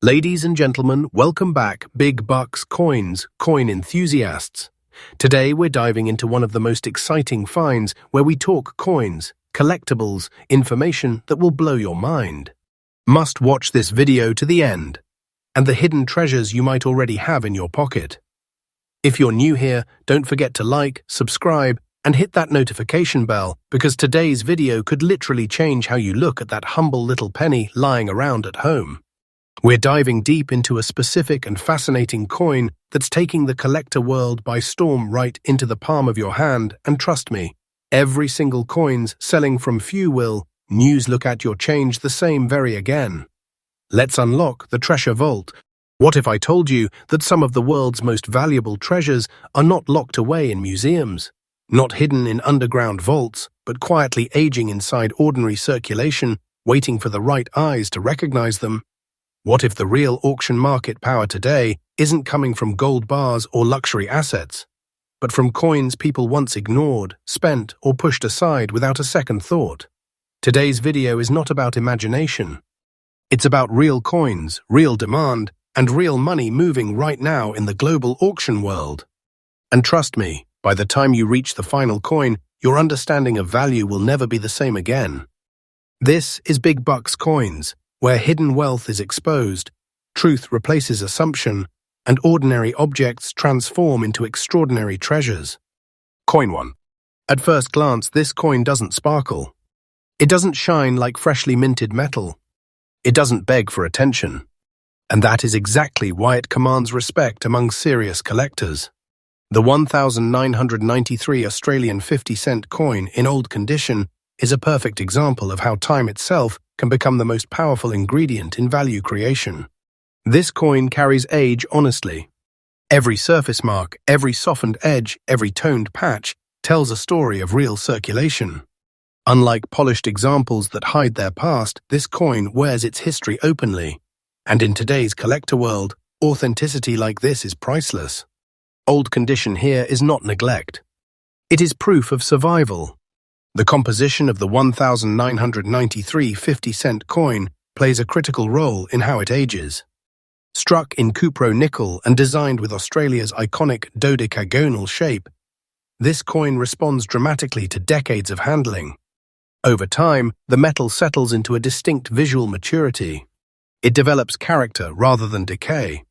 Ladies and gentlemen, welcome back, big bucks, coins, coin enthusiasts. Today we're diving into one of the most exciting finds where we talk coins, collectibles, information that will blow your mind. Must watch this video to the end, and the hidden treasures you might already have in your pocket. If you're new here, don't forget to like, subscribe, and hit that notification bell because today's video could literally change how you look at that humble little penny lying around at home. We're diving deep into a specific and fascinating coin that's taking the collector world by storm right into the palm of your hand, and trust me, every single coin's selling from few will, news look at your change the same very again. Let's unlock the treasure vault. What if I told you that some of the world's most valuable treasures are not locked away in museums, not hidden in underground vaults, but quietly aging inside ordinary circulation, waiting for the right eyes to recognize them? What if the real auction market power today isn't coming from gold bars or luxury assets, but from coins people once ignored, spent, or pushed aside without a second thought? Today's video is not about imagination. It's about real coins, real demand, and real money moving right now in the global auction world. And trust me, by the time you reach the final coin, your understanding of value will never be the same again. This is Big Bucks Coins, where hidden wealth is exposed, truth replaces assumption, and ordinary objects transform into extraordinary treasures. Coin 1. At first glance, this coin doesn't sparkle. It doesn't shine like freshly minted metal. It doesn't beg for attention. And that is exactly why it commands respect among serious collectors. The 1993 Australian 50-cent coin in old condition is a perfect example of how time itself can become the most powerful ingredient in value creation. This coin carries age honestly. Every surface mark, every softened edge, every toned patch tells a story of real circulation. Unlike polished examples that hide their past, this coin wears its history openly. And in today's collector world, authenticity like this is priceless. Old condition here is not neglect. It is proof of survival. The composition of the 1993 50-cent coin plays a critical role in how it ages. Struck in cupro nickel and designed with Australia's iconic dodecagonal shape, this coin responds dramatically to decades of handling. Over time, the metal settles into a distinct visual maturity. It develops character rather than decay.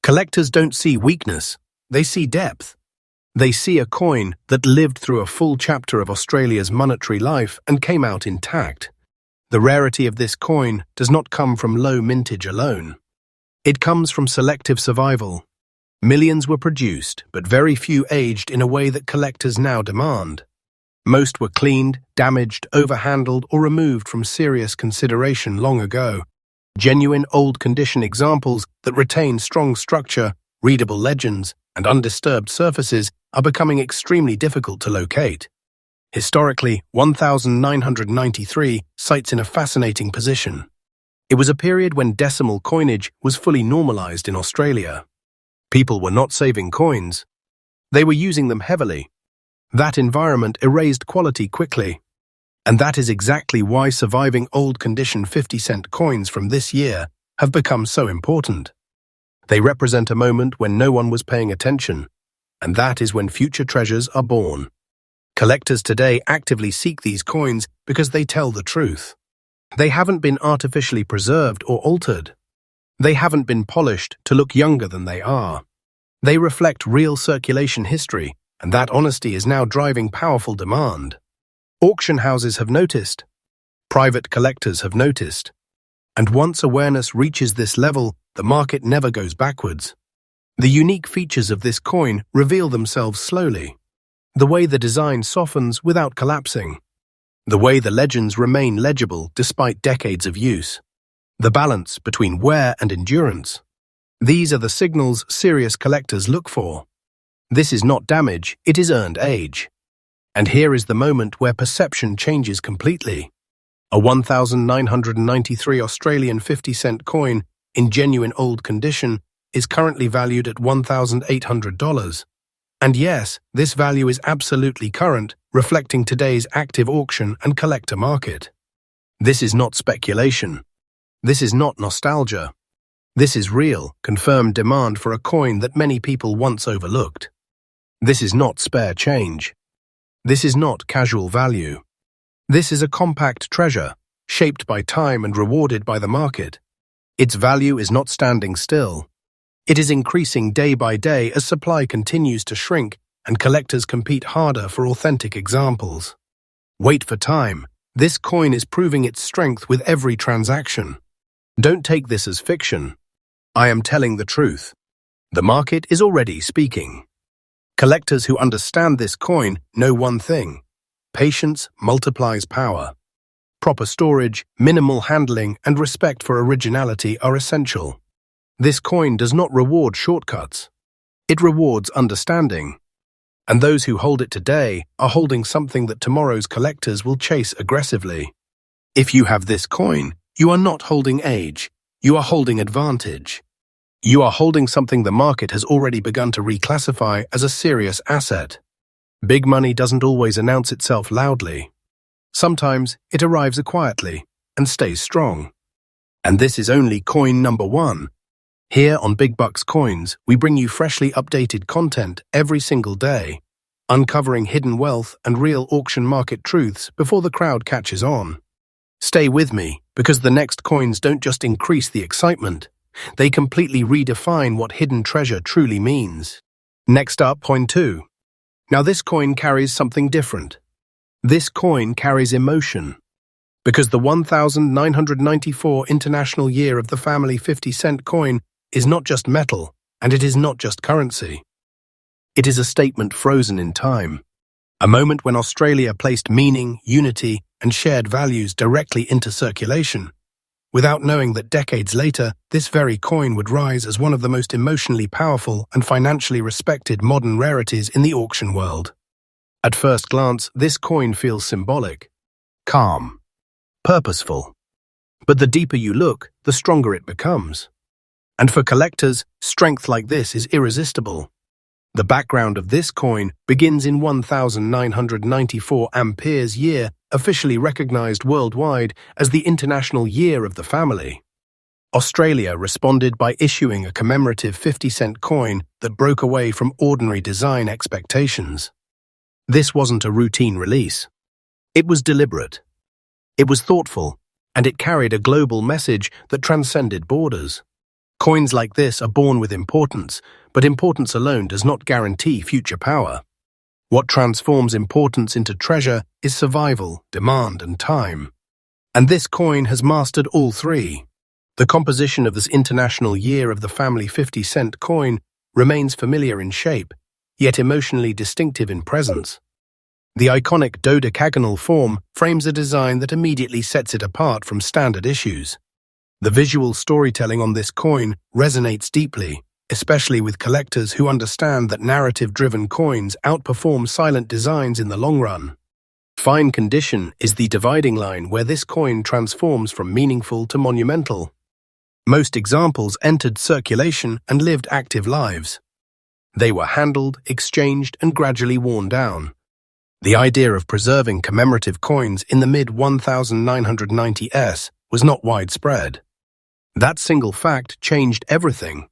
Collectors don't see weakness, they see depth. They see a coin that lived through a full chapter of Australia's monetary life and came out intact. The rarity of this coin does not come from low mintage alone. It comes from selective survival. Millions were produced, but very few aged in a way that collectors now demand. Most were cleaned, damaged, overhandled, or removed from serious consideration long ago. Genuine old-condition examples that retain strong structure, readable legends, and undisturbed surfaces are becoming extremely difficult to locate. Historically, 1993 sites in a fascinating position. It was a period when decimal coinage was fully normalized in Australia. People were not saving coins. They were using them heavily. That environment erased quality quickly. And that is exactly why surviving old-condition 50-cent coins from this year have become so important. They represent a moment when no one was paying attention, and that is when future treasures are born. Collectors today actively seek these coins because they tell the truth. They haven't been artificially preserved or altered. They haven't been polished to look younger than they are. They reflect real circulation history, and that honesty is now driving powerful demand. Auction houses have noticed. Private collectors have noticed. And once awareness reaches this level, the market never goes backwards. The unique features of this coin reveal themselves slowly. The way the design softens without collapsing. The way the legends remain legible despite decades of use. The balance between wear and endurance. These are the signals serious collectors look for. This is not damage, it is earned age. And here is the moment where perception changes completely. A 1993 Australian 50-cent coin in genuine old condition is currently valued at $1,800. And yes, this value is absolutely current, reflecting today's active auction and collector market. This is not speculation. This is not nostalgia. This is real, confirmed demand for a coin that many people once overlooked. This is not spare change. This is not casual value. This is a compact treasure, shaped by time and rewarded by the market. Its value is not standing still. It is increasing day by day as supply continues to shrink and collectors compete harder for authentic examples. Wait for time. This coin is proving its strength with every transaction. Don't take this as fiction. I am telling the truth. The market is already speaking. Collectors who understand this coin know one thing: patience multiplies power. Proper storage, minimal handling, and respect for originality are essential. This coin does not reward shortcuts. It rewards understanding. And those who hold it today are holding something that tomorrow's collectors will chase aggressively. If you have this coin, you are not holding age. You are holding advantage. You are holding something the market has already begun to reclassify as a serious asset. Big money doesn't always announce itself loudly. Sometimes it arrives quietly and stays strong. And this is only coin number one. Here on Big Bucks Coins, we bring you freshly updated content every single day, uncovering hidden wealth and real auction market truths before the crowd catches on. Stay with me, because the next coins don't just increase the excitement, they completely redefine what hidden treasure truly means. Next up, point 2. Now this coin carries something different. This coin carries emotion. Because the 1994 International Year of the Family 50-cent coin is not just metal, and it is not just currency. It is a statement frozen in time. A moment when Australia placed meaning, unity, and shared values directly into circulation, without knowing that decades later, this very coin would rise as one of the most emotionally powerful and financially respected modern rarities in the auction world. At first glance, this coin feels symbolic, calm, purposeful. But the deeper you look, the stronger it becomes. And for collectors, strength like this is irresistible. The background of this coin begins in 1994 Ampere's year, officially recognized worldwide as the International Year of the Family. Australia responded by issuing a commemorative 50-cent coin that broke away from ordinary design expectations. This wasn't a routine release. It was deliberate. It was thoughtful, and it carried a global message that transcended borders. Coins like this are born with importance, but importance alone does not guarantee future power. What transforms importance into treasure is survival, demand, and time. And this coin has mastered all three. The composition of this International Year of the Family 50-cent coin remains familiar in shape, yet emotionally distinctive in presence. The iconic dodecagonal form frames a design that immediately sets it apart from standard issues. The visual storytelling on this coin resonates deeply, especially with collectors who understand that narrative-driven coins outperform silent designs in the long run. Fine condition is the dividing line where this coin transforms from meaningful to monumental. Most examples entered circulation and lived active lives. They were handled, exchanged, and gradually worn down. The idea of preserving commemorative coins in the mid-1990s was not widespread. That single fact changed everything.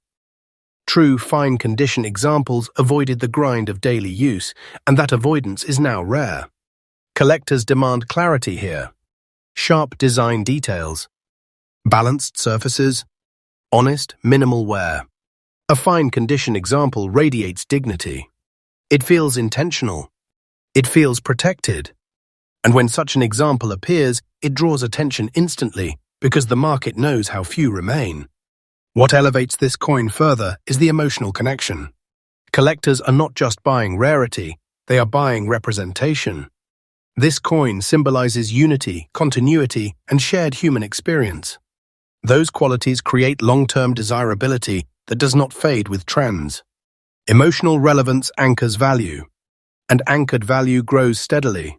True fine-condition examples avoided the grind of daily use, and that avoidance is now rare. Collectors demand clarity here. Sharp design details, balanced surfaces, honest, minimal wear. A fine-condition example radiates dignity. It feels intentional. It feels protected. And when such an example appears, it draws attention instantly because the market knows how few remain. What elevates this coin further is the emotional connection. Collectors are not just buying rarity, they are buying representation. This coin symbolizes unity, continuity, and shared human experience. Those qualities create long-term desirability that does not fade with trends. Emotional relevance anchors value, and anchored value grows steadily.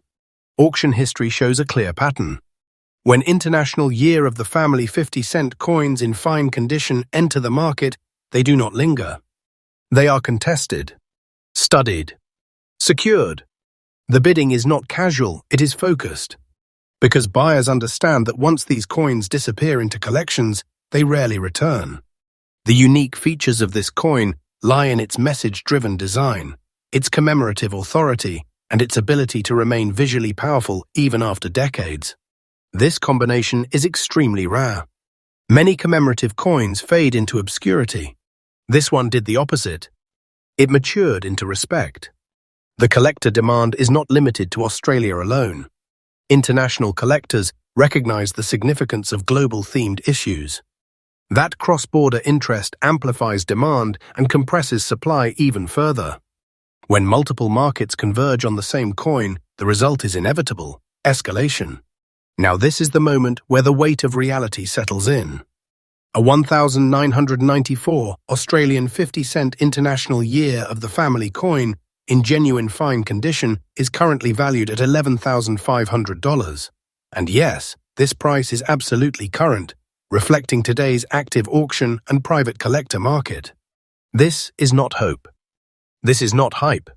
Auction history shows a clear pattern. When International Year of the Family 50-cent coins in fine condition enter the market, they do not linger. They are contested, studied, secured. The bidding is not casual, it is focused. Because buyers understand that once these coins disappear into collections, they rarely return. The unique features of this coin lie in its message-driven design, its commemorative authority, and its ability to remain visually powerful even after decades. This combination is extremely rare. Many commemorative coins fade into obscurity. This one did the opposite. It matured into respect. The collector demand is not limited to Australia alone. International collectors recognize the significance of global-themed issues. That cross-border interest amplifies demand and compresses supply even further. When multiple markets converge on the same coin, the result is inevitable: escalation. Now this is the moment where the weight of reality settles in. A 1994 Australian 50-cent International Year of the Family coin in genuine fine condition is currently valued at $11,500. And yes, this price is absolutely current, reflecting today's active auction and private collector market. This is not hope. This is not hype.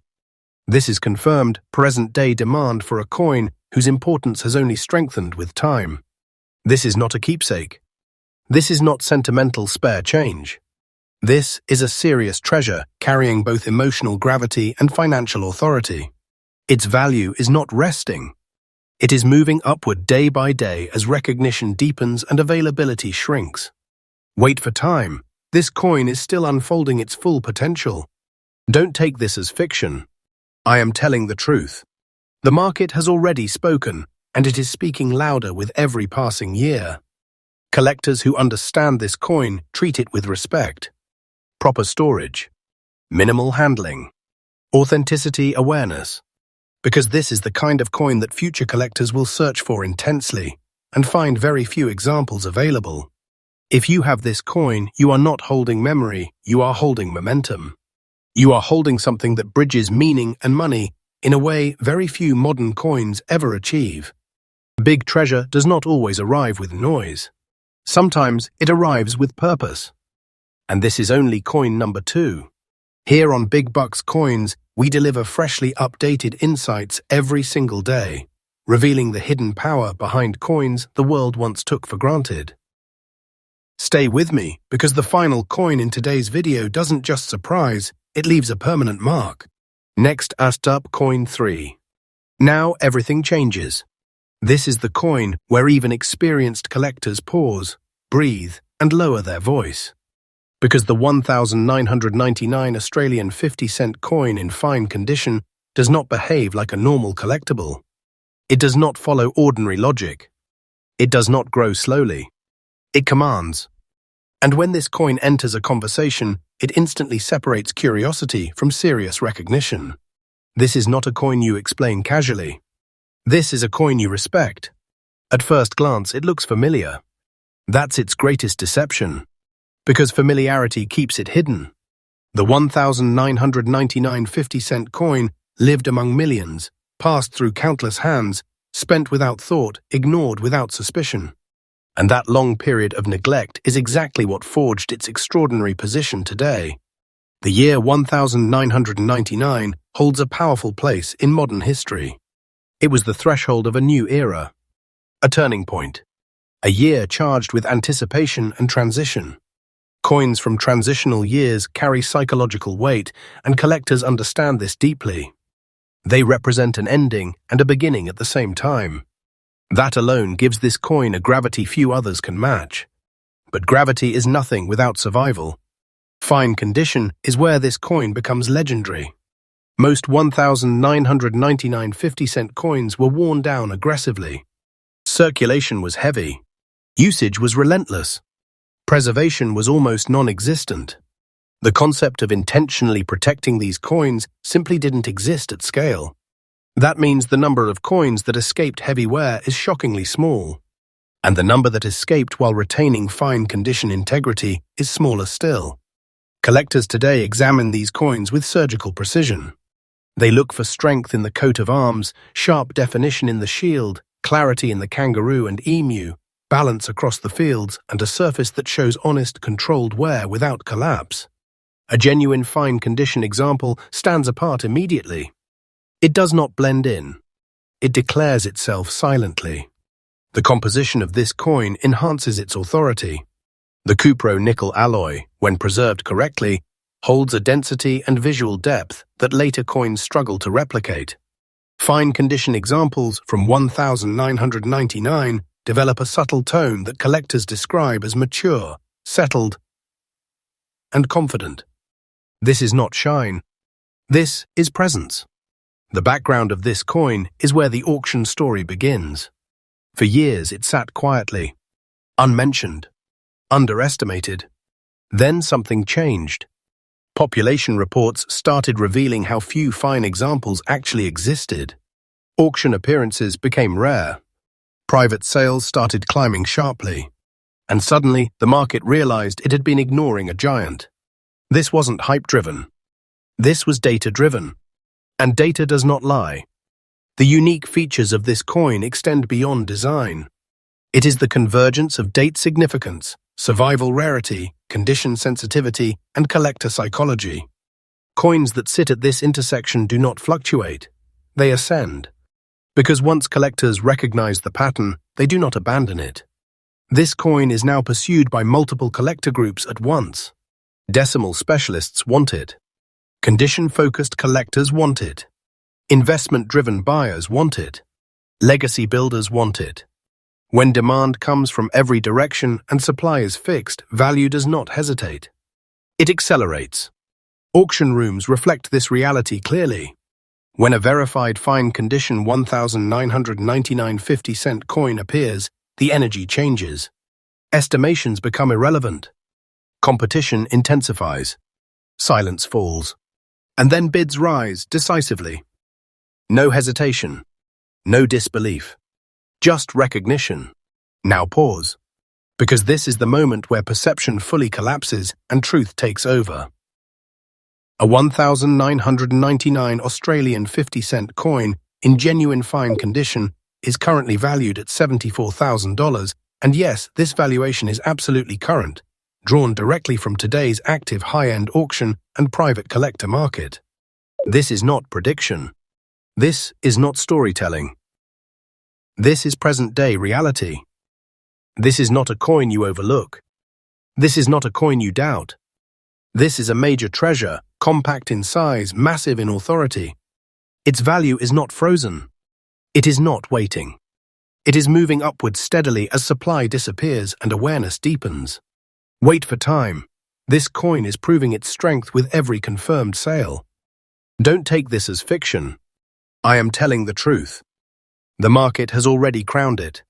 This is confirmed, present-day demand for a coin whose importance has only strengthened with time. This is not a keepsake. This is not sentimental spare change. This is a serious treasure carrying both emotional gravity and financial authority. Its value is not resting. It is moving upward day by day as recognition deepens and availability shrinks. Wait for time. This coin is still unfolding its full potential. Don't take this as fiction. I am telling the truth. The market has already spoken, and it is speaking louder with every passing year. Collectors who understand this coin treat it with respect. Proper storage, minimal handling, authenticity awareness. Because this is the kind of coin that future collectors will search for intensely and find very few examples available. If you have this coin, you are not holding memory, you are holding momentum. You are holding something that bridges meaning and money in a way very few modern coins ever achieve. Big treasure does not always arrive with noise. Sometimes it arrives with purpose. And this is only coin number 2. Here on Big Bucks Coins, we deliver freshly updated insights every single day, revealing the hidden power behind coins the world once took for granted. Stay with me, because the final coin in today's video doesn't just surprise, it leaves a permanent mark. Next up, coin 3. Now everything changes. This is the coin where even experienced collectors pause, breathe, and lower their voice. Because the 1999 Australian 50-cent coin in fine condition does not behave like a normal collectible. It does not follow ordinary logic. It does not grow slowly. It commands. And when this coin enters a conversation, it instantly separates curiosity from serious recognition. This is not a coin you explain casually. This is a coin you respect. At first glance, it looks familiar. That's its greatest deception. Because familiarity keeps it hidden. The 1999 50-cent coin lived among millions, passed through countless hands, spent without thought, ignored without suspicion. And that long period of neglect is exactly what forged its extraordinary position today. The year 1999 holds a powerful place in modern history. It was the threshold of a new era. A turning point. A year charged with anticipation and transition. Coins from transitional years carry psychological weight, and collectors understand this deeply. They represent an ending and a beginning at the same time. That alone gives this coin a gravity few others can match. But gravity is nothing without survival. Fine condition is where this coin becomes legendary. Most 1999 50-cent coins were worn down aggressively. Circulation was heavy. Usage was relentless. Preservation was almost non-existent. The concept of intentionally protecting these coins simply didn't exist at scale. That means the number of coins that escaped heavy wear is shockingly small. And the number that escaped while retaining fine condition integrity is smaller still. Collectors today examine these coins with surgical precision. They look for strength in the coat of arms, sharp definition in the shield, clarity in the kangaroo and emu, balance across the fields, and a surface that shows honest, controlled wear without collapse. A genuine fine condition example stands apart immediately. It does not blend in. It declares itself silently. The composition of this coin enhances its authority. The cupro-nickel alloy, when preserved correctly, holds a density and visual depth that later coins struggle to replicate. Fine condition examples from 1999 develop a subtle tone that collectors describe as mature, settled, and confident. This is not shine. This is presence. The background of this coin is where the auction story begins. For years it sat quietly, unmentioned, underestimated. Then something changed. Population reports started revealing how few fine examples actually existed. Auction appearances became rare. Private sales started climbing sharply. And suddenly, the market realized it had been ignoring a giant. This wasn't hype-driven. This was data-driven. And data does not lie. The unique features of this coin extend beyond design. It is the convergence of date significance, survival rarity, condition sensitivity, and collector psychology. Coins that sit at this intersection do not fluctuate. They ascend. Because once collectors recognize the pattern, they do not abandon it. This coin is now pursued by multiple collector groups at once. Decimal specialists want it. Condition-focused collectors want it. Investment-driven buyers want it. Legacy builders want it. When demand comes from every direction and supply is fixed, value does not hesitate. It accelerates. Auction rooms reflect this reality clearly. When a verified fine condition 1999 50-cent coin appears, the energy changes. Estimations become irrelevant. Competition intensifies. Silence falls. And then bids rise decisively. No hesitation. No disbelief. Just recognition. Now pause. Because this is the moment where perception fully collapses and truth takes over. A 1999 Australian 50-cent coin in genuine fine condition is currently valued at $74,000, and yes, this valuation is absolutely current, drawn directly from today's active high-end auction and private collector market. This is not prediction. This is not storytelling. This is present-day reality. This is not a coin you overlook. This is not a coin you doubt. This is a major treasure, compact in size, massive in authority. Its value is not frozen. It is not waiting. It is moving upwards steadily as supply disappears and awareness deepens. Wait for time. This coin is proving its strength with every confirmed sale. Don't take this as fiction. I am telling the truth. The market has already crowned it.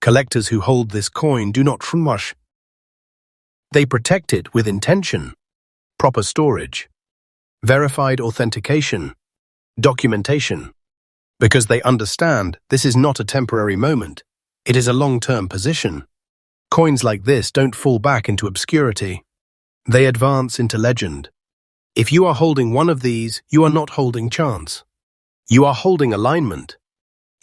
Collectors who hold this coin do not rush. They protect it with intention. Proper storage. Verified authentication. Documentation. Because they understand this is not a temporary moment. It is a long-term position. Coins like this don't fall back into obscurity. They advance into legend. If you are holding one of these, you are not holding chance. You are holding alignment.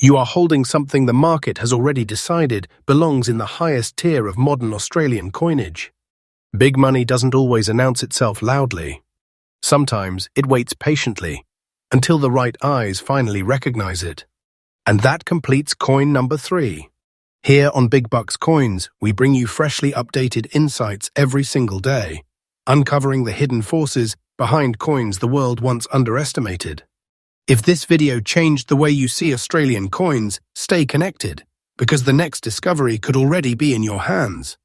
You are holding something the market has already decided belongs in the highest tier of modern Australian coinage. Big money doesn't always announce itself loudly. Sometimes it waits patiently until the right eyes finally recognize it. And that completes coin number 3. Here on Big Bucks Coins, we bring you freshly updated insights every single day, uncovering the hidden forces behind coins the world once underestimated. If this video changed the way you see Australian coins, stay connected, because the next discovery could already be in your hands.